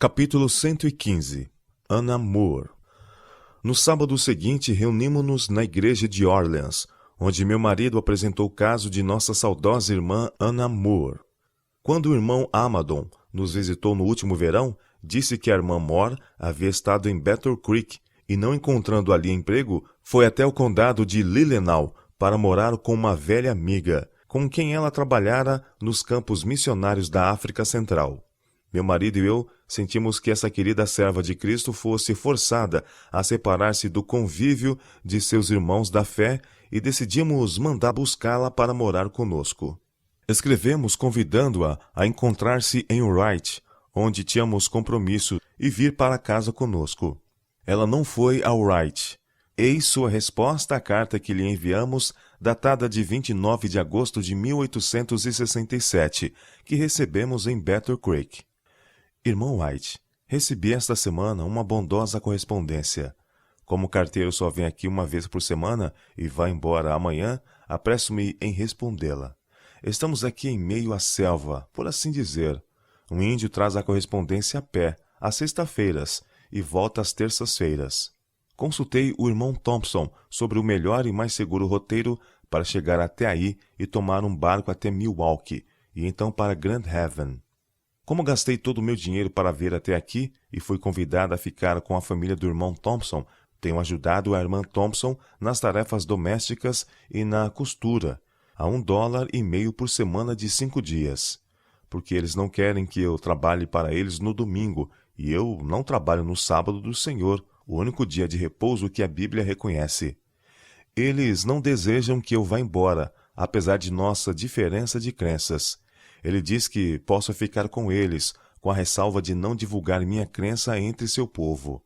Capítulo 115. Anna Moore. No sábado seguinte, reunimos-nos na igreja de Orleans, onde meu marido apresentou o caso de nossa saudosa irmã Anna Moore. Quando o irmão Amadon nos visitou no último verão, disse que a irmã Moore havia estado em Battle Creek e, não encontrando ali emprego, foi até o condado de Lillenau para morar com uma velha amiga, com quem ela trabalhara nos campos missionários da África Central. Meu marido e eu sentimos que essa querida serva de Cristo fosse forçada a separar-se do convívio de seus irmãos da fé e decidimos mandar buscá-la para morar conosco. Escrevemos convidando-a a encontrar-se em Wright, onde tínhamos compromisso, e vir para casa conosco. Ela não foi a Wright. Eis sua resposta à carta que lhe enviamos, datada de 29 de agosto de 1867, que recebemos em Battle Creek. Irmão White, recebi esta semana uma bondosa correspondência. Como o carteiro só vem aqui uma vez por semana e vai embora amanhã, apresso-me em respondê-la. Estamos aqui em meio à selva, por assim dizer. Um índio traz a correspondência a pé, às sextas-feiras, e volta às terças-feiras. Consultei o irmão Thompson sobre o melhor e mais seguro roteiro para chegar até aí e tomar um barco até Milwaukee, e então para Grand Haven. Como gastei todo o meu dinheiro para vir até aqui e fui convidado a ficar com a família do irmão Thompson, tenho ajudado a irmã Thompson nas tarefas domésticas e na costura, a $1,50 por semana de 5 dias. Porque eles não querem que eu trabalhe para eles no domingo, e eu não trabalho no sábado do Senhor, o único dia de repouso que a Bíblia reconhece. Eles não desejam que eu vá embora, apesar de nossa diferença de crenças. Ele diz que posso ficar com eles, com a ressalva de não divulgar minha crença entre seu povo.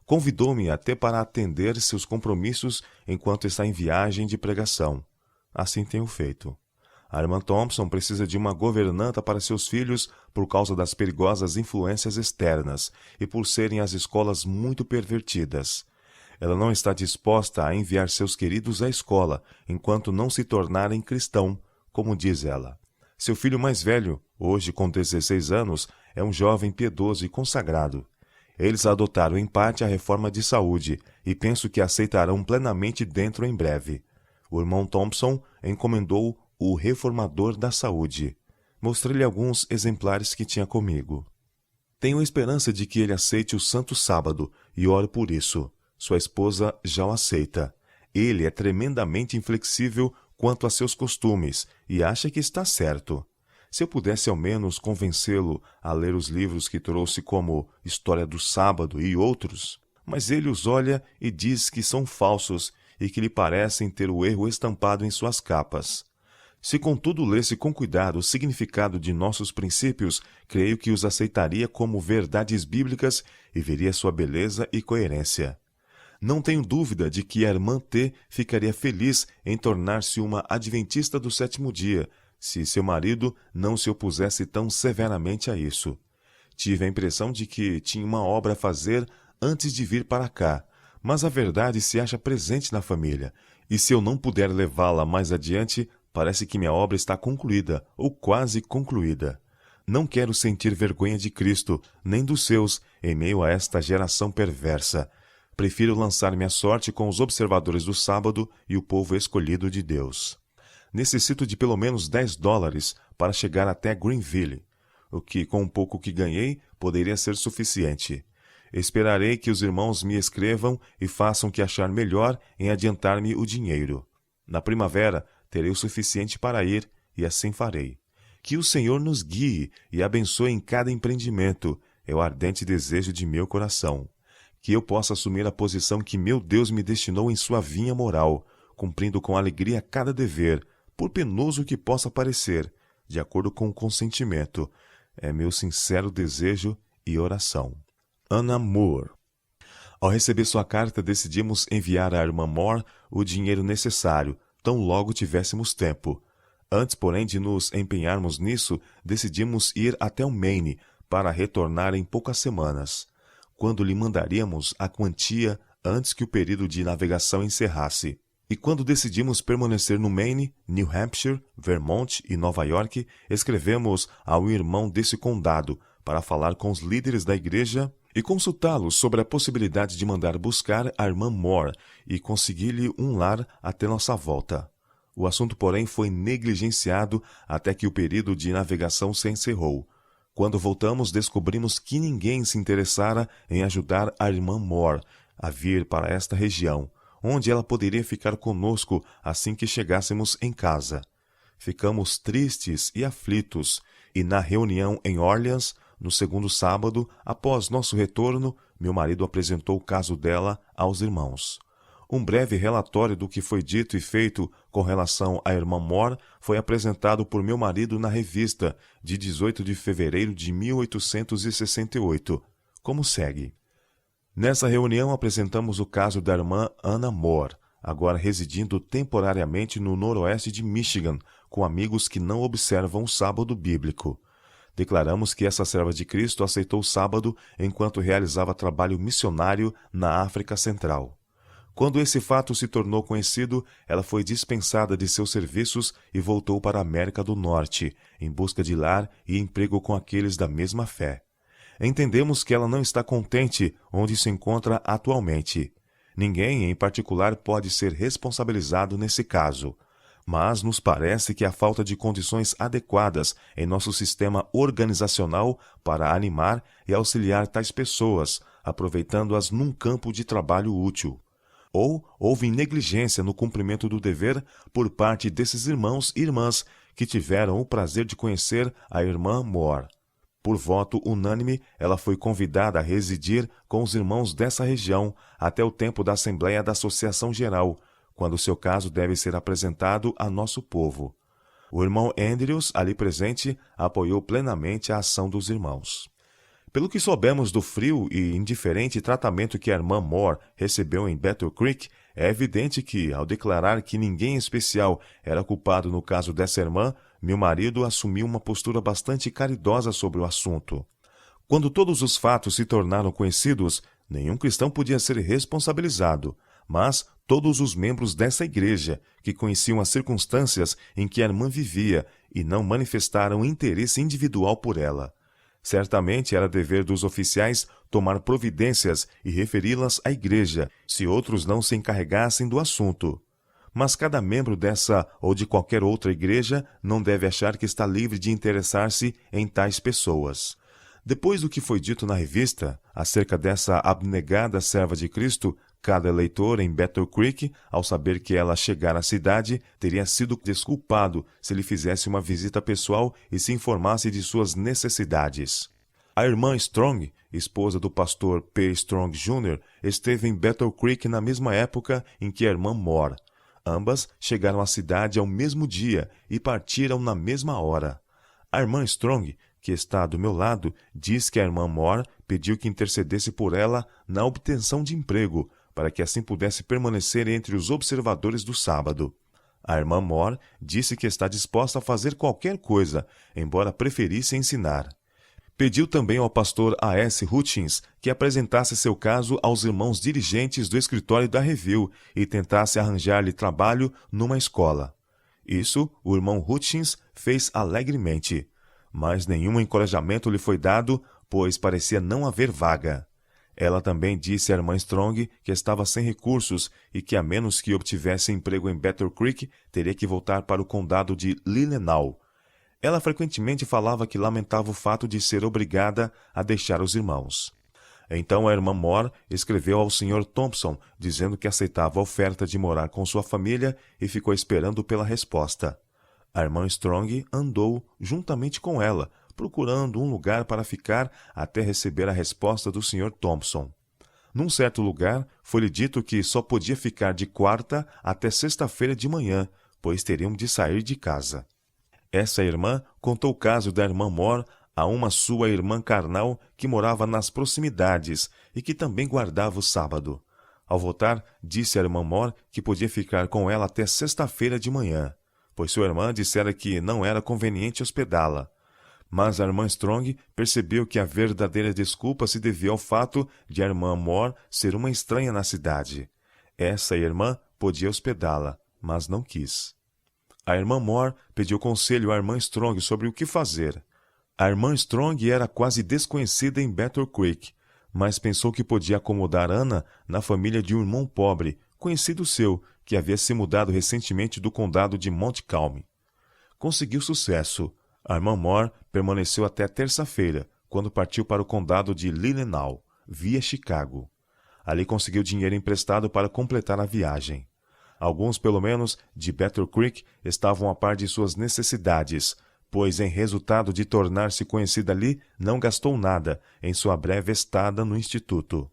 Convidou-me até para atender seus compromissos enquanto está em viagem de pregação. Assim tenho feito. A irmã Thompson precisa de uma governanta para seus filhos por causa das perigosas influências externas e por serem as escolas muito pervertidas. Ela não está disposta a enviar seus queridos à escola enquanto não se tornarem cristão, como diz ela. Seu filho mais velho, hoje com 16 anos, é um jovem piedoso e consagrado. Eles adotaram em parte a reforma de saúde e penso que aceitarão plenamente dentro em breve. O irmão Thompson encomendou o reformador da saúde. Mostrei-lhe alguns exemplares que tinha comigo. Tenho esperança de que ele aceite o Santo Sábado e oro por isso. Sua esposa já o aceita. Ele é tremendamente inflexível quanto a seus costumes e acha que está certo. Se eu pudesse ao menos convencê-lo a ler os livros que trouxe como História do Sábado e outros, mas ele os olha e diz que são falsos e que lhe parecem ter o erro estampado em suas capas. Se contudo lesse com cuidado o significado de nossos princípios, creio que os aceitaria como verdades bíblicas e veria sua beleza e coerência. Não tenho dúvida de que a irmã T ficaria feliz em tornar-se uma adventista do sétimo dia, se seu marido não se opusesse tão severamente a isso. Tive a impressão de que tinha uma obra a fazer antes de vir para cá, mas a verdade se acha presente na família, e se eu não puder levá-la mais adiante, parece que minha obra está concluída, ou quase concluída. Não quero sentir vergonha de Cristo, nem dos seus, em meio a esta geração perversa. Prefiro lançar minha sorte com os observadores do sábado e o povo escolhido de Deus. Necessito de pelo menos $10 para chegar até Greenville, o que, com um pouco que ganhei, poderia ser suficiente. Esperarei que os irmãos me escrevam e façam o que achar melhor em adiantar-me o dinheiro. Na primavera, terei o suficiente para ir, e assim farei. Que o Senhor nos guie e abençoe em cada empreendimento, é o ardente desejo de meu coração. Que eu possa assumir a posição que meu Deus me destinou em sua vinha moral, cumprindo com alegria cada dever, por penoso que possa parecer, de acordo com o consentimento. É meu sincero desejo e oração. Anna Moore. Ao receber sua carta, decidimos enviar à irmã Moore o dinheiro necessário, tão logo tivéssemos tempo. Antes, porém, de nos empenharmos nisso, decidimos ir até o Maine para retornar em poucas semanas, quando lhe mandaríamos a quantia antes que o período de navegação encerrasse. E quando decidimos permanecer no Maine, New Hampshire, Vermont e Nova York, escrevemos ao irmão desse condado para falar com os líderes da igreja e consultá-los sobre a possibilidade de mandar buscar a irmã Moore e conseguir-lhe um lar até nossa volta. O assunto, porém, foi negligenciado até que o período de navegação se encerrou. Quando voltamos, descobrimos que ninguém se interessara em ajudar a irmã Moore a vir para esta região, onde ela poderia ficar conosco assim que chegássemos em casa. Ficamos tristes e aflitos, e na reunião em Orleans, no segundo sábado, após nosso retorno, meu marido apresentou o caso dela aos irmãos. Um breve relatório do que foi dito e feito com relação à irmã Moore foi apresentado por meu marido na revista de 18 de fevereiro de 1868, como segue. Nessa reunião apresentamos o caso da irmã Anna Moore, agora residindo temporariamente no noroeste de Michigan, com amigos que não observam o sábado bíblico. Declaramos que essa serva de Cristo aceitou o sábado enquanto realizava trabalho missionário na África Central. Quando esse fato se tornou conhecido, ela foi dispensada de seus serviços e voltou para a América do Norte, em busca de lar e emprego com aqueles da mesma fé. Entendemos que ela não está contente onde se encontra atualmente. Ninguém, em particular, pode ser responsabilizado nesse caso. Mas nos parece que a falta de condições adequadas em nosso sistema organizacional para animar e auxiliar tais pessoas, aproveitando-as num campo de trabalho útil. Ou houve negligência no cumprimento do dever por parte desses irmãos e irmãs que tiveram o prazer de conhecer a irmã Moore. Por voto unânime, ela foi convidada a residir com os irmãos dessa região até o tempo da Assembleia da Associação Geral, quando seu caso deve ser apresentado a nosso povo. O irmão Andrews, ali presente, apoiou plenamente a ação dos irmãos. Pelo que soubemos do frio e indiferente tratamento que a irmã Moore recebeu em Battle Creek, é evidente que, ao declarar que ninguém especial era culpado no caso dessa irmã, meu marido assumiu uma postura bastante caridosa sobre o assunto. Quando todos os fatos se tornaram conhecidos, nenhum cristão podia ser responsabilizado, mas todos os membros dessa igreja, que conheciam as circunstâncias em que a irmã vivia e não manifestaram interesse individual por ela. Certamente era dever dos oficiais tomar providências e referi-las à igreja, se outros não se encarregassem do assunto. Mas cada membro dessa ou de qualquer outra igreja não deve achar que está livre de interessar-se em tais pessoas. Depois do que foi dito na revista acerca dessa abnegada serva de Cristo, cada eleitor em Battle Creek, ao saber que ela chegara à cidade, teria sido desculpado se lhe fizesse uma visita pessoal e se informasse de suas necessidades. A irmã Strong, esposa do pastor P. Strong Jr., esteve em Battle Creek na mesma época em que a irmã Moore. Ambas chegaram à cidade ao mesmo dia e partiram na mesma hora. A irmã Strong, que está do meu lado, diz que a irmã Moore pediu que intercedesse por ela na obtenção de emprego, para que assim pudesse permanecer entre os observadores do sábado. A irmã Moore disse que está disposta a fazer qualquer coisa, embora preferisse ensinar. Pediu também ao pastor A.S. Hutchins que apresentasse seu caso aos irmãos dirigentes do escritório da Review e tentasse arranjar-lhe trabalho numa escola. Isso o irmão Hutchins fez alegremente, mas nenhum encorajamento lhe foi dado, pois parecia não haver vaga. Ela também disse à irmã Strong que estava sem recursos e que, a menos que obtivesse emprego em Battle Creek, teria que voltar para o condado de Leelenau. Ela frequentemente falava que lamentava o fato de ser obrigada a deixar os irmãos. Então a irmã Moore escreveu ao Sr. Thompson, dizendo que aceitava a oferta de morar com sua família e ficou esperando pela resposta. A irmã Strong andou juntamente com ela, procurando um lugar para ficar até receber a resposta do Sr. Thompson. Num certo lugar, foi-lhe dito que só podia ficar de quarta até sexta-feira de manhã, pois teriam de sair de casa. Essa irmã contou o caso da irmã Moore a uma sua irmã carnal que morava nas proximidades e que também guardava o sábado. Ao voltar, disse à irmã Moore que podia ficar com ela até sexta-feira de manhã, pois sua irmã dissera que não era conveniente hospedá-la. Mas a irmã Strong percebeu que a verdadeira desculpa se devia ao fato de a irmã Moore ser uma estranha na cidade. Essa irmã podia hospedá-la, mas não quis. A irmã Moore pediu conselho à irmã Strong sobre o que fazer. A irmã Strong era quase desconhecida em Battle Creek, mas pensou que podia acomodar Anna na família de um irmão pobre, conhecido seu, que havia se mudado recentemente do condado de Montcalm. Conseguiu sucesso. A irmã Moore permaneceu até terça-feira, quando partiu para o condado de Leelanau, via Chicago. Ali conseguiu dinheiro emprestado para completar a viagem. Alguns, pelo menos, de Battle Creek estavam a par de suas necessidades, pois, em resultado de tornar-se conhecida ali, não gastou nada em sua breve estada no instituto.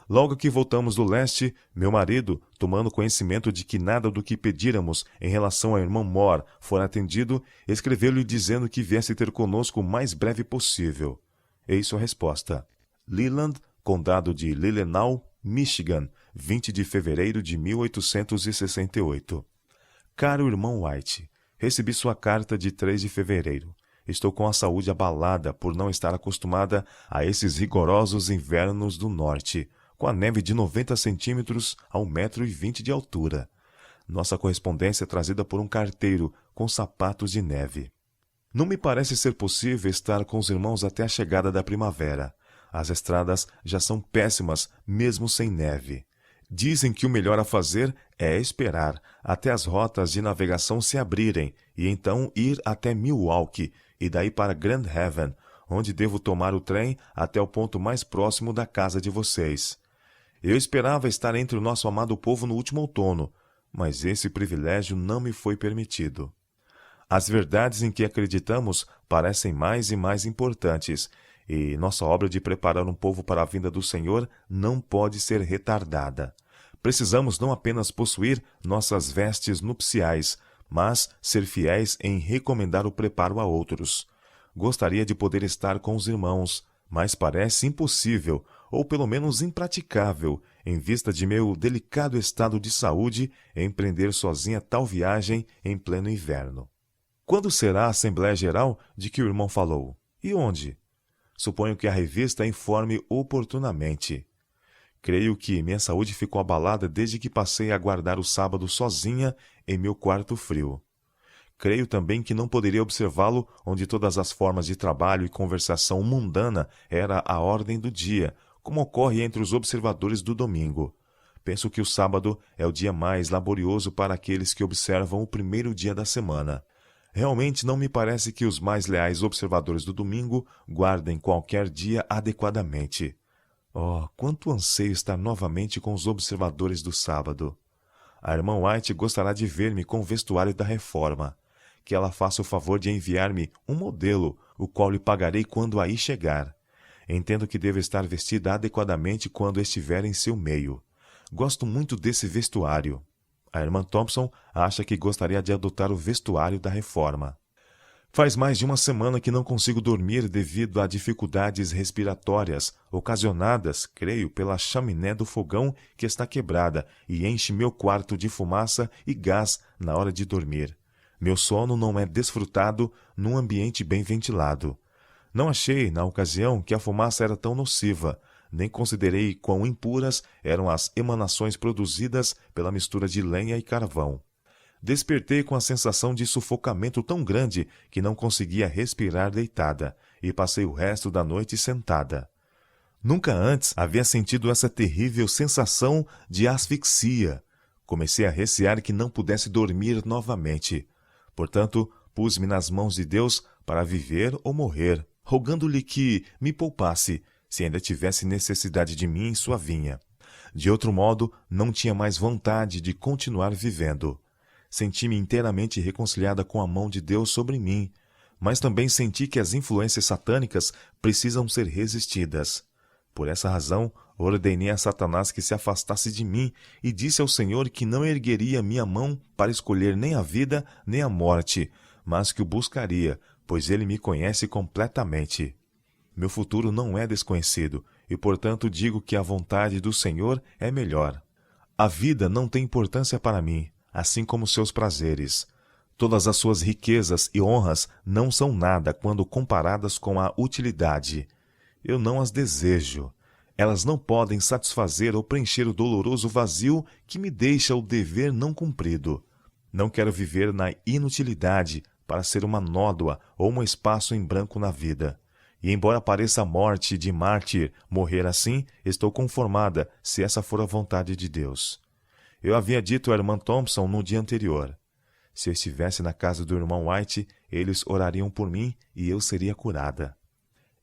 Logo que voltamos do leste, meu marido, tomando conhecimento de que nada do que pedíramos em relação à irmã Moore fora atendido, escreveu-lhe dizendo que viesse ter conosco o mais breve possível. Eis sua resposta. Leland, Condado de Leelanau, Michigan, 20 de fevereiro de 1868. Caro irmão White, recebi sua carta de 3 de fevereiro. Estou com a saúde abalada por não estar acostumada a esses rigorosos invernos do norte, com a neve de 90 centímetros a 1,20 m de altura. Nossa correspondência é trazida por um carteiro com sapatos de neve. Não me parece ser possível estar com os irmãos até a chegada da primavera. As estradas já são péssimas, mesmo sem neve. Dizem que o melhor a fazer é esperar até as rotas de navegação se abrirem e então ir até Milwaukee e daí para Grand Haven, onde devo tomar o trem até o ponto mais próximo da casa de vocês. Eu esperava estar entre o nosso amado povo no último outono, mas esse privilégio não me foi permitido. As verdades em que acreditamos parecem mais e mais importantes, e nossa obra de preparar um povo para a vinda do Senhor não pode ser retardada. Precisamos não apenas possuir nossas vestes nupciais, mas ser fiéis em recomendar o preparo a outros. Gostaria de poder estar com os irmãos, mas parece impossível, ou pelo menos impraticável, em vista de meu delicado estado de saúde, empreender sozinha tal viagem em pleno inverno. Quando será a Assembleia Geral de que o irmão falou? E onde? Suponho que a revista informe oportunamente. Creio que minha saúde ficou abalada desde que passei a guardar o sábado sozinha em meu quarto frio. Creio também que não poderia observá-lo onde todas as formas de trabalho e conversação mundana era a ordem do dia, como ocorre entre os observadores do domingo. Penso que o sábado é o dia mais laborioso para aqueles que observam o primeiro dia da semana. Realmente não me parece que os mais leais observadores do domingo guardem qualquer dia adequadamente. Oh, quanto anseio estar novamente com os observadores do sábado. A irmã White gostará de ver-me com o vestuário da reforma. Que ela faça o favor de enviar-me um modelo, o qual lhe pagarei quando aí chegar. Entendo que devo estar vestida adequadamente quando estiver em seu meio. Gosto muito desse vestuário. A irmã Thompson acha que gostaria de adotar o vestuário da reforma. Faz mais de uma semana que não consigo dormir devido a dificuldades respiratórias, ocasionadas, creio, pela chaminé do fogão que está quebrada e enche meu quarto de fumaça e gás na hora de dormir. Meu sono não é desfrutado num ambiente bem ventilado. Não achei, na ocasião, que a fumaça era tão nociva, nem considerei quão impuras eram as emanações produzidas pela mistura de lenha e carvão. Despertei com a sensação de sufocamento tão grande que não conseguia respirar deitada, e passei o resto da noite sentada. Nunca antes havia sentido essa terrível sensação de asfixia. Comecei a recear que não pudesse dormir novamente. Portanto, pus-me nas mãos de Deus para viver ou morrer, rogando-lhe que me poupasse, se ainda tivesse necessidade de mim em sua vinha. De outro modo, não tinha mais vontade de continuar vivendo. Senti-me inteiramente reconciliada com a mão de Deus sobre mim, mas também senti que as influências satânicas precisam ser resistidas. Por essa razão, ordenei a Satanás que se afastasse de mim e disse ao Senhor que não ergueria minha mão para escolher nem a vida nem a morte, mas que o buscaria, pois ele me conhece completamente. Meu futuro não é desconhecido, e portanto digo que a vontade do Senhor é melhor. A vida não tem importância para mim, assim como seus prazeres. Todas as suas riquezas e honras não são nada quando comparadas com a utilidade. Eu não as desejo. Elas não podem satisfazer ou preencher o doloroso vazio que me deixa o dever não cumprido. Não quero viver na inutilidade, para ser uma nódoa ou um espaço em branco na vida. E embora pareça a morte de mártir morrer assim, estou conformada, se essa for a vontade de Deus. Eu havia dito à irmã Thompson no dia anterior: se eu estivesse na casa do irmão White, eles orariam por mim e eu seria curada.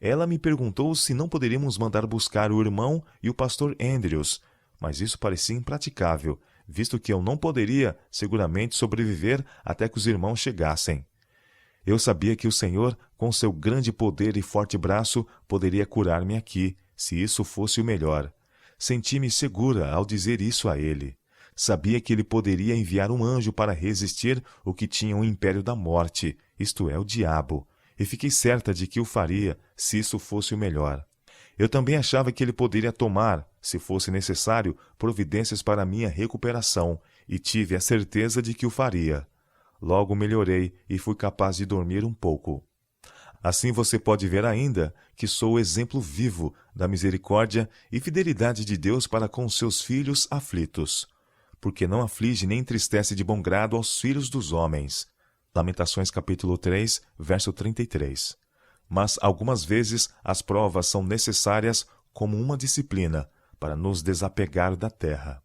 Ela me perguntou se não poderíamos mandar buscar o irmão e o pastor Andrews, mas isso parecia impraticável, visto que eu não poderia, seguramente, sobreviver até que os irmãos chegassem. Eu sabia que o Senhor, com seu grande poder e forte braço, poderia curar-me aqui, se isso fosse o melhor. Senti-me segura ao dizer isso a ele. Sabia que ele poderia enviar um anjo para resistir o que tinha o império da morte, isto é, o diabo, e fiquei certa de que o faria, se isso fosse o melhor. Eu também achava que ele poderia tomar, se fosse necessário, providências para minha recuperação, e tive a certeza de que o faria. Logo melhorei e fui capaz de dormir um pouco. Assim você pode ver ainda que sou o exemplo vivo da misericórdia e fidelidade de Deus para com seus filhos aflitos, porque não aflige nem entristece de bom grado aos filhos dos homens. Lamentações capítulo 3, verso 33. Mas algumas vezes as provas são necessárias como uma disciplina para nos desapegar da terra,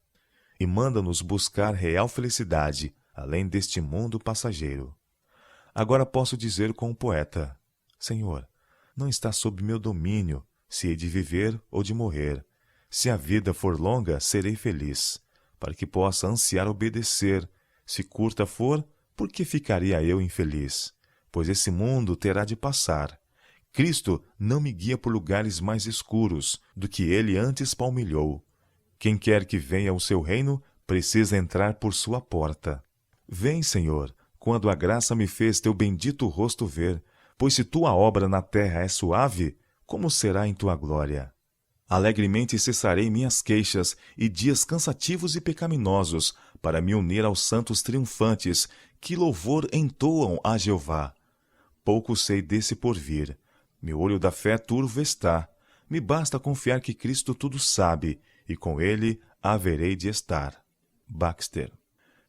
e manda-nos buscar real felicidade, além deste mundo passageiro. Agora posso dizer com o poeta: Senhor, não está sob meu domínio se hei de viver ou de morrer. Se a vida for longa, serei feliz, para que possa ansiar obedecer. Se curta for, por que ficaria eu infeliz? Pois esse mundo terá de passar. Cristo não me guia por lugares mais escuros do que ele antes palmilhou. Quem quer que venha ao seu reino, precisa entrar por sua porta. Vem, Senhor, quando a graça me fez teu bendito rosto ver, pois se tua obra na terra é suave, como será em tua glória? Alegremente cessarei minhas queixas e dias cansativos e pecaminosos, para me unir aos santos triunfantes, que louvor entoam a Jeová. Pouco sei desse porvir. Meu olho da fé turvo está. Me basta confiar que Cristo tudo sabe, e com ele haverei de estar. Baxter.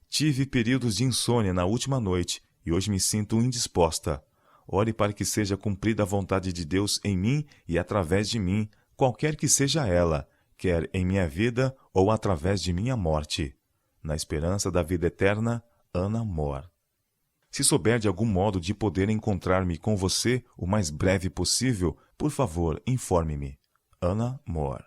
Tive períodos de insônia na última noite, e hoje me sinto indisposta. Ore para que seja cumprida a vontade de Deus em mim e através de mim, qualquer que seja ela, quer em minha vida ou através de minha morte. Na esperança da vida eterna, Anna Moore. Se souber de algum modo de poder encontrar-me com você o mais breve possível, por favor, informe-me. Anna Moore.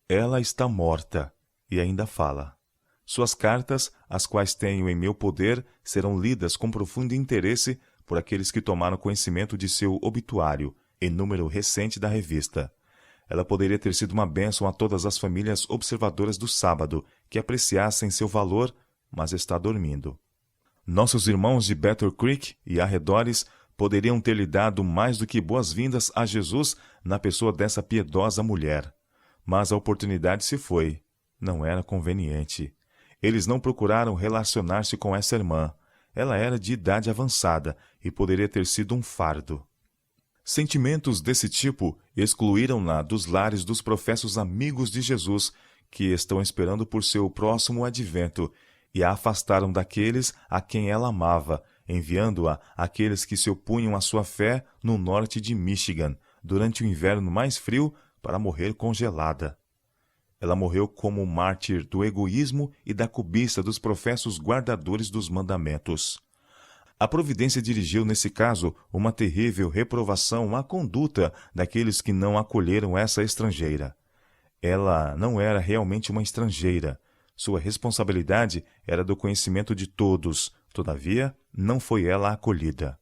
Ela está morta e ainda fala. Suas cartas, as quais tenho em meu poder, serão lidas com profundo interesse por aqueles que tomaram conhecimento de seu obituário, em número recente da revista. Ela poderia ter sido uma bênção a todas as famílias observadoras do sábado, que apreciassem seu valor, mas está dormindo. Nossos irmãos de Battle Creek e arredores poderiam ter lhe dado mais do que boas-vindas a Jesus na pessoa dessa piedosa mulher. Mas a oportunidade se foi. Não era conveniente. Eles não procuraram relacionar-se com essa irmã. Ela era de idade avançada e poderia ter sido um fardo. Sentimentos desse tipo excluíram-na dos lares dos professos amigos de Jesus, que estão esperando por seu próximo advento, e a afastaram daqueles a quem ela amava, enviando-a àqueles que se opunham à sua fé no norte de Michigan, durante o inverno mais frio, para morrer congelada. Ela morreu como mártir do egoísmo e da cobiça dos professos guardadores dos mandamentos. A providência dirigiu, nesse caso, uma terrível reprovação à conduta daqueles que não acolheram essa estrangeira. Ela não era realmente uma estrangeira. Sua responsabilidade era do conhecimento de todos, todavia, não foi ela acolhida.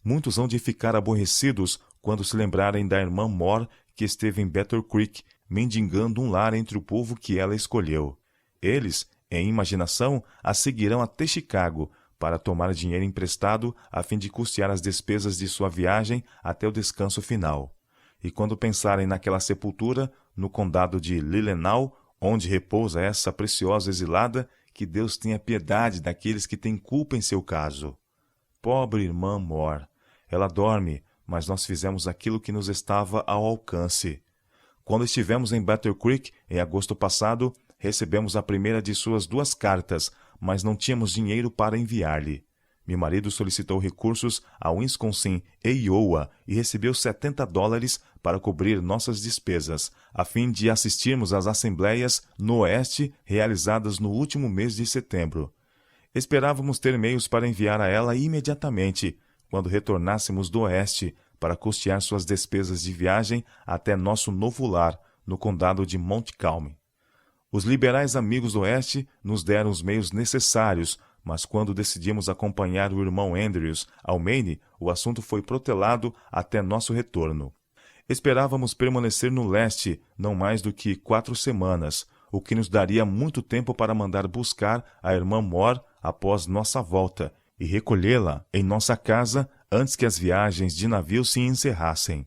Muitos hão de ficar aborrecidos quando se lembrarem da irmã Moore que esteve em Battle Creek, mendigando um lar entre o povo que ela escolheu. Eles, em imaginação, a seguirão até Chicago, para tomar dinheiro emprestado a fim de custear as despesas de sua viagem até o descanso final. E quando pensarem naquela sepultura, no condado de Leelenau, onde repousa essa preciosa exilada, que Deus tenha piedade daqueles que têm culpa em seu caso. Pobre irmã Moore. Ela dorme, mas nós fizemos aquilo que nos estava ao alcance. Quando estivemos em Battle Creek, em agosto passado, recebemos a primeira de suas 2 cartas, mas não tínhamos dinheiro para enviar-lhe. Meu marido solicitou recursos a Wisconsin e Iowa e recebeu $70 para cobrir nossas despesas, a fim de assistirmos às assembleias no Oeste realizadas no último mês de setembro. Esperávamos ter meios para enviar a ela imediatamente, quando retornássemos do Oeste, para custear suas despesas de viagem até nosso novo lar, no condado de Montcalm. Os liberais amigos do Oeste nos deram os meios necessários, mas quando decidimos acompanhar o irmão Andrews ao Maine, o assunto foi protelado até nosso retorno. Esperávamos permanecer no leste não mais do que 4 semanas, o que nos daria muito tempo para mandar buscar a irmã Moore após nossa volta e recolhê-la em nossa casa antes que as viagens de navio se encerrassem.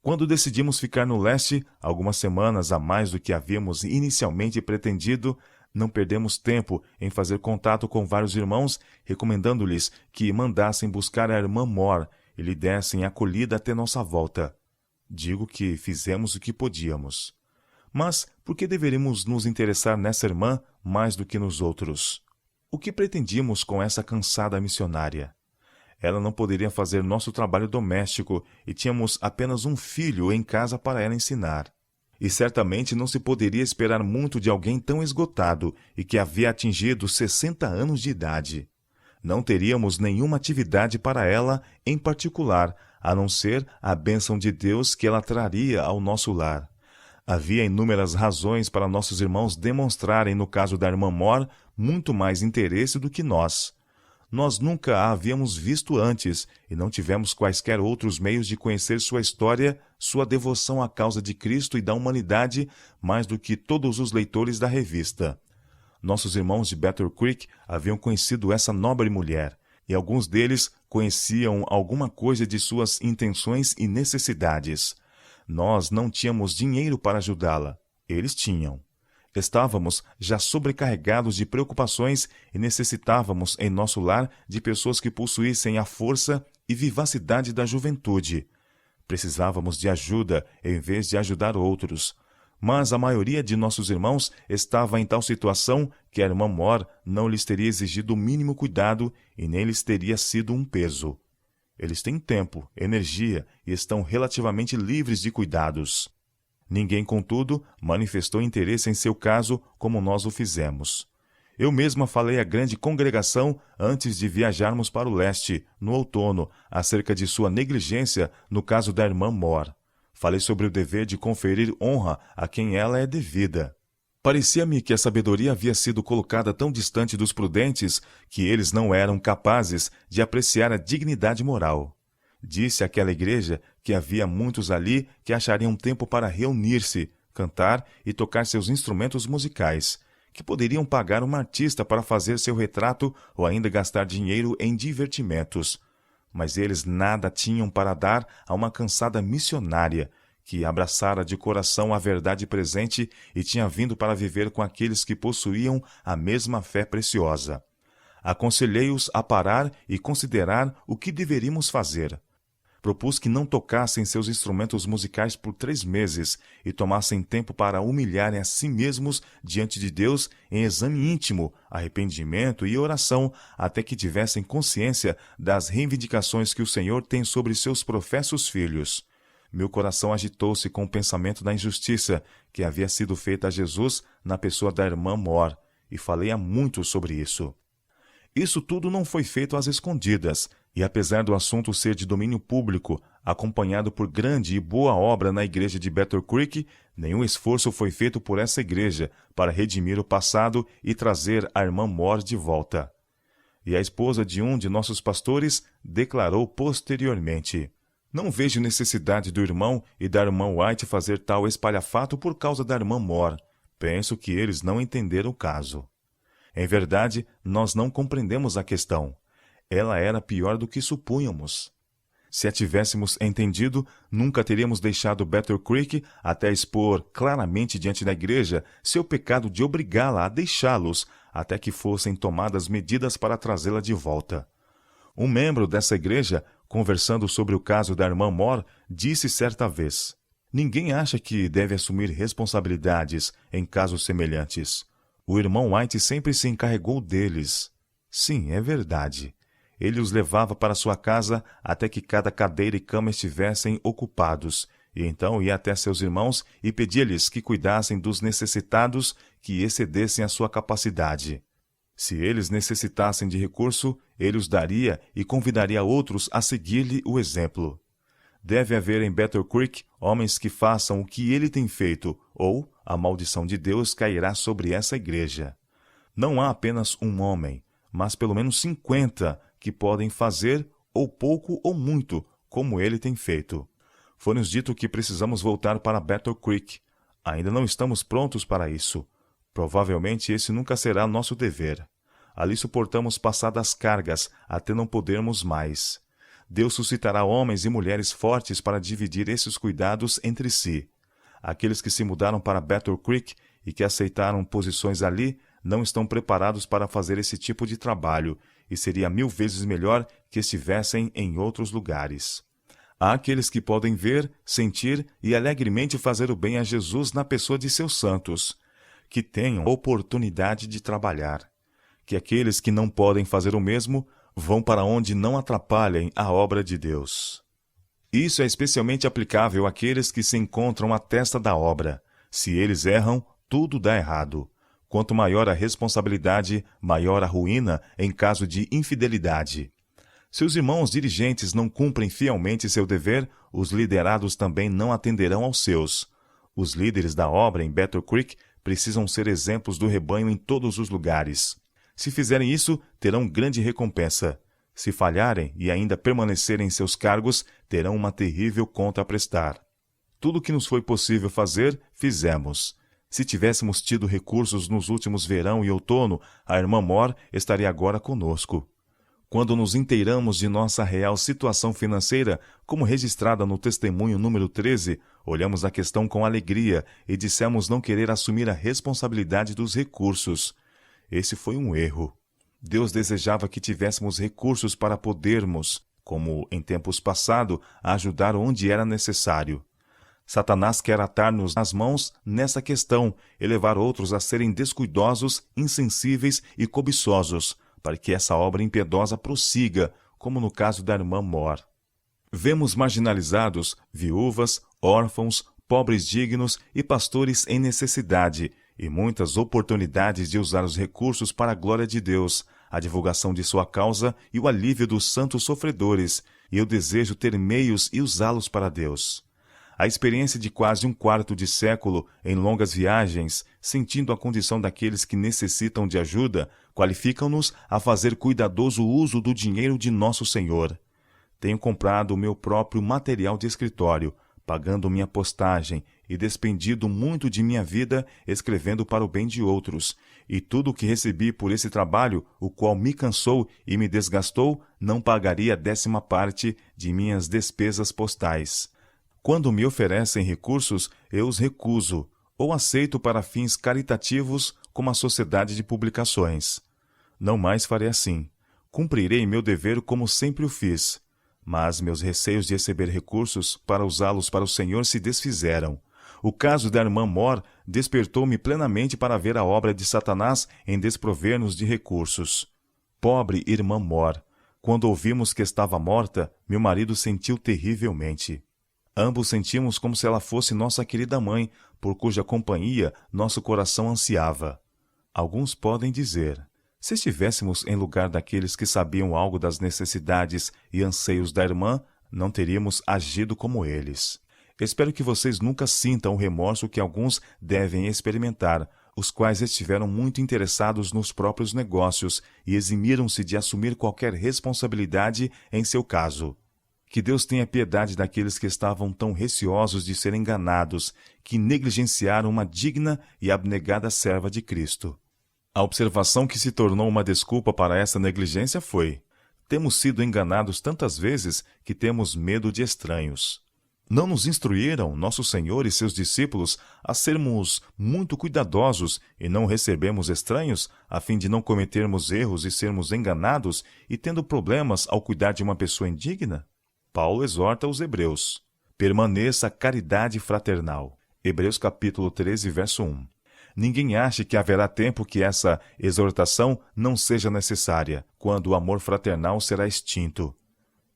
Quando decidimos ficar no leste, algumas semanas a mais do que havíamos inicialmente pretendido, não perdemos tempo em fazer contato com vários irmãos, recomendando-lhes que mandassem buscar a irmã Moore e lhe dessem acolhida até nossa volta. Digo que fizemos o que podíamos. Mas por que deveríamos nos interessar nessa irmã mais do que nos outros? O que pretendíamos com essa cansada missionária? Ela não poderia fazer nosso trabalho doméstico e tínhamos apenas um filho em casa para ela ensinar. E certamente não se poderia esperar muito de alguém tão esgotado e que havia atingido 60 anos de idade. Não teríamos nenhuma atividade para ela em particular, a não ser a bênção de Deus que ela traria ao nosso lar. Havia inúmeras razões para nossos irmãos demonstrarem, no caso da irmã Moore, muito mais interesse do que nós. Nós nunca a havíamos visto antes e não tivemos quaisquer outros meios de conhecer sua história, sua devoção à causa de Cristo e da humanidade, mais do que todos os leitores da revista. Nossos irmãos de Battle Creek haviam conhecido essa nobre mulher, e alguns deles conheciam alguma coisa de suas intenções e necessidades. Nós não tínhamos dinheiro para ajudá-la. Eles tinham. Estávamos já sobrecarregados de preocupações e necessitávamos em nosso lar de pessoas que possuíssem a força e vivacidade da juventude. Precisávamos de ajuda em vez de ajudar outros. Mas a maioria de nossos irmãos estava em tal situação que a irmã Moore não lhes teria exigido o mínimo cuidado e nem lhes teria sido um peso. Eles têm tempo, energia e estão relativamente livres de cuidados. Ninguém, contudo, manifestou interesse em seu caso como nós o fizemos. Eu mesma falei à grande congregação antes de viajarmos para o leste, no outono, acerca de sua negligência no caso da irmã Moore. Falei sobre o dever de conferir honra a quem ela é devida. Parecia-me que a sabedoria havia sido colocada tão distante dos prudentes que eles não eram capazes de apreciar a dignidade moral. Disse àquela igreja que havia muitos ali que achariam tempo para reunir-se, cantar e tocar seus instrumentos musicais, que poderiam pagar um artista para fazer seu retrato ou ainda gastar dinheiro em divertimentos. Mas eles nada tinham para dar a uma cansada missionária que abraçara de coração a verdade presente e tinha vindo para viver com aqueles que possuíam a mesma fé preciosa. Aconselhei-os a parar e considerar o que deveríamos fazer. Propus que não tocassem seus instrumentos musicais por 3 meses e tomassem tempo para humilharem a si mesmos diante de Deus em exame íntimo, arrependimento e oração, até que tivessem consciência das reivindicações que o Senhor tem sobre seus professos filhos. Meu coração agitou-se com o pensamento da injustiça que havia sido feita a Jesus na pessoa da irmã Moore, e falei a muitos sobre isso. Isso tudo não foi feito às escondidas, e apesar do assunto ser de domínio público, acompanhado por grande e boa obra na igreja de Battle Creek, nenhum esforço foi feito por essa igreja para redimir o passado e trazer a irmã Moore de volta. E a esposa de um de nossos pastores declarou posteriormente: "Não vejo necessidade do irmão e da irmã White fazer tal espalhafato por causa da irmã Moore. Penso que eles não entenderam o caso." Em verdade, nós não compreendemos a questão. Ela era pior do que supunhamos. Se a tivéssemos entendido, nunca teríamos deixado Battle Creek até expor claramente diante da igreja seu pecado de obrigá-la a deixá-los até que fossem tomadas medidas para trazê-la de volta. Um membro dessa igreja, conversando sobre o caso da irmã Moore, disse certa vez: "Ninguém acha que deve assumir responsabilidades em casos semelhantes. O irmão White sempre se encarregou deles." Sim, é verdade. ele os levava para sua casa até que cada cadeira e cama estivessem ocupados, e então ia até seus irmãos e pedia-lhes que cuidassem dos necessitados que excedessem a sua capacidade. Se eles necessitassem de recurso, ele os daria e convidaria outros a seguir-lhe o exemplo. Deve haver em Battle Creek homens que façam o que ele tem feito, ou a maldição de Deus cairá sobre essa igreja. Não há apenas um homem, mas pelo menos 50 que podem fazer, ou pouco ou muito, como ele tem feito. Foi-nos dito que precisamos voltar para Battle Creek. Ainda não estamos prontos para isso. Provavelmente esse nunca será nosso dever. Ali suportamos passadas cargas até não podermos mais. Deus suscitará homens e mulheres fortes para dividir esses cuidados entre si. Aqueles que se mudaram para Battle Creek e que aceitaram posições ali não estão preparados para fazer esse tipo de trabalho, e seria 1000 vezes melhor que estivessem em outros lugares. Há aqueles que podem ver, sentir e alegremente fazer o bem a Jesus na pessoa de seus santos, que tenham oportunidade de trabalhar. Que aqueles que não podem fazer o mesmo vão para onde não atrapalhem a obra de Deus. Isso é especialmente aplicável àqueles que se encontram à testa da obra. Se eles erram, tudo dá errado. Quanto maior a responsabilidade, maior a ruína em caso de infidelidade. Se os irmãos dirigentes não cumprem fielmente seu dever, os liderados também não atenderão aos seus. Os líderes da obra em Battle Creek precisam ser exemplos do rebanho em todos os lugares. Se fizerem isso, terão grande recompensa. Se falharem e ainda permanecerem em seus cargos, terão uma terrível conta a prestar. Tudo o que nos foi possível fazer, fizemos. Se tivéssemos tido recursos nos últimos verão e outono, a irmã Moore estaria agora conosco. Quando nos inteiramos de nossa real situação financeira, como registrada no testemunho número 13, olhamos a questão com alegria e dissemos não querer assumir a responsabilidade dos recursos. Esse foi um erro. Deus desejava que tivéssemos recursos para podermos, como em tempos passados, ajudar onde era necessário. Satanás quer atar-nos nas mãos nessa questão e levar outros a serem descuidosos, insensíveis e cobiçosos, para que essa obra impiedosa prossiga, como no caso da irmã Moore. Vemos marginalizados, viúvas, órfãos, pobres dignos e pastores em necessidade, e muitas oportunidades de usar os recursos para a glória de Deus, a divulgação de sua causa e o alívio dos santos sofredores, e eu desejo ter meios e usá-los para Deus. A experiência de quase um quarto de século em longas viagens, sentindo a condição daqueles que necessitam de ajuda, qualificam-nos a fazer cuidadoso uso do dinheiro de nosso Senhor. Tenho comprado o meu próprio material de escritório, pagando minha postagem e despendido muito de minha vida escrevendo para o bem de outros, e tudo o que recebi por esse trabalho, o qual me cansou e me desgastou, não pagaria a 10ª parte de minhas despesas postais. Quando me oferecem recursos, eu os recuso, ou aceito para fins caritativos como a Sociedade de Publicações. Não mais farei assim. Cumprirei meu dever como sempre o fiz. Mas meus receios de receber recursos para usá-los para o Senhor se desfizeram. O caso da irmã Moore despertou-me plenamente para ver a obra de Satanás em desprover-nos de recursos. Pobre irmã Moore! Quando ouvimos que estava morta, meu marido sentiu terrivelmente. Ambos sentimos como se ela fosse nossa querida mãe, por cuja companhia nosso coração ansiava. Alguns podem dizer, se estivéssemos em lugar daqueles que sabiam algo das necessidades e anseios da irmã, não teríamos agido como eles. Espero que vocês nunca sintam o remorso que alguns devem experimentar, os quais estiveram muito interessados nos próprios negócios e eximiram-se de assumir qualquer responsabilidade em seu caso. Que Deus tenha piedade daqueles que estavam tão receosos de serem enganados, que negligenciaram uma digna e abnegada serva de Cristo. A observação que se tornou uma desculpa para essa negligência foi: temos sido enganados tantas vezes que temos medo de estranhos. Não nos instruíram nosso Senhor e seus discípulos a sermos muito cuidadosos e não recebemos estranhos, a fim de não cometermos erros e sermos enganados e tendo problemas ao cuidar de uma pessoa indigna? Paulo exorta os hebreus: permaneça a caridade fraternal. Hebreus capítulo 13, verso 1. Ninguém ache que haverá tempo que essa exortação não seja necessária, quando o amor fraternal será extinto.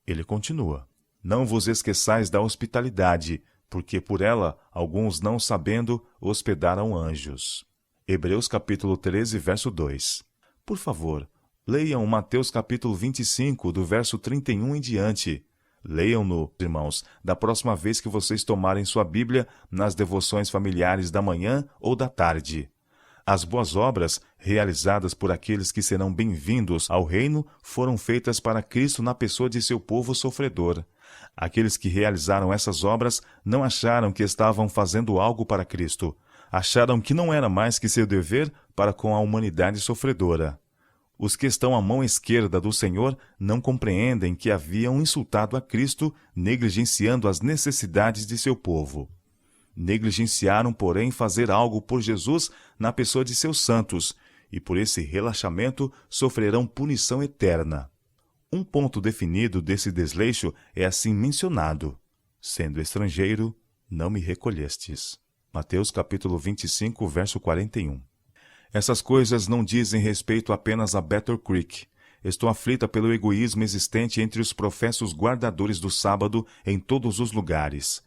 Ele continua: Não vos esqueçais da hospitalidade, porque por ela alguns, não sabendo, hospedaram anjos. Hebreus capítulo 13, verso 2. Por favor, leiam Mateus capítulo 25, do verso 31 em diante. Leiam-no, irmãos, da próxima vez que vocês tomarem sua Bíblia nas devoções familiares da manhã ou da tarde. As boas obras, realizadas por aqueles que serão bem-vindos ao reino, foram feitas para Cristo na pessoa de seu povo sofredor. Aqueles que realizaram essas obras não acharam que estavam fazendo algo para Cristo. Acharam que não era mais que seu dever para com a humanidade sofredora. Os que estão à mão esquerda do Senhor não compreendem que haviam insultado a Cristo, negligenciando as necessidades de seu povo. Negligenciaram, porém, fazer algo por Jesus na pessoa de seus santos, e por esse relaxamento sofrerão punição eterna. Um ponto definido desse desleixo é assim mencionado: sendo estrangeiro, não me recolhestes. Mateus capítulo 25, verso 41. Essas coisas não dizem respeito apenas a Battle Creek. Estou aflita pelo egoísmo existente entre os professos guardadores do sábado em todos os lugares.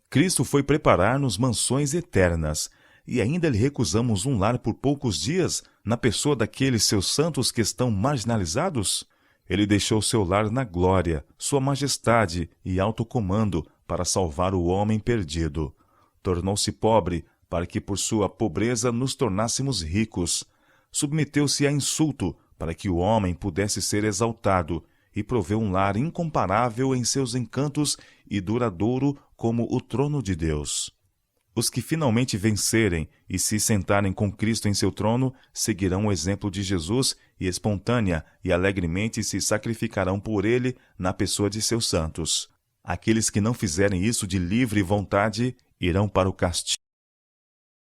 Cristo foi preparar-nos mansões eternas, e ainda lhe recusamos um lar por poucos dias, na pessoa daqueles seus santos que estão marginalizados? Ele deixou seu lar na glória, sua majestade e alto comando para salvar o homem perdido. Tornou-se pobre para que por sua pobreza nos tornássemos ricos. Submeteu-se a insulto para que o homem pudesse ser exaltado, e proveu um lar incomparável em seus encantos e duradouro como o trono de Deus. Os que finalmente vencerem e se sentarem com Cristo em seu trono seguirão o exemplo de Jesus e espontânea e alegremente se sacrificarão por ele na pessoa de seus santos. Aqueles que não fizerem isso de livre vontade irão para o castigo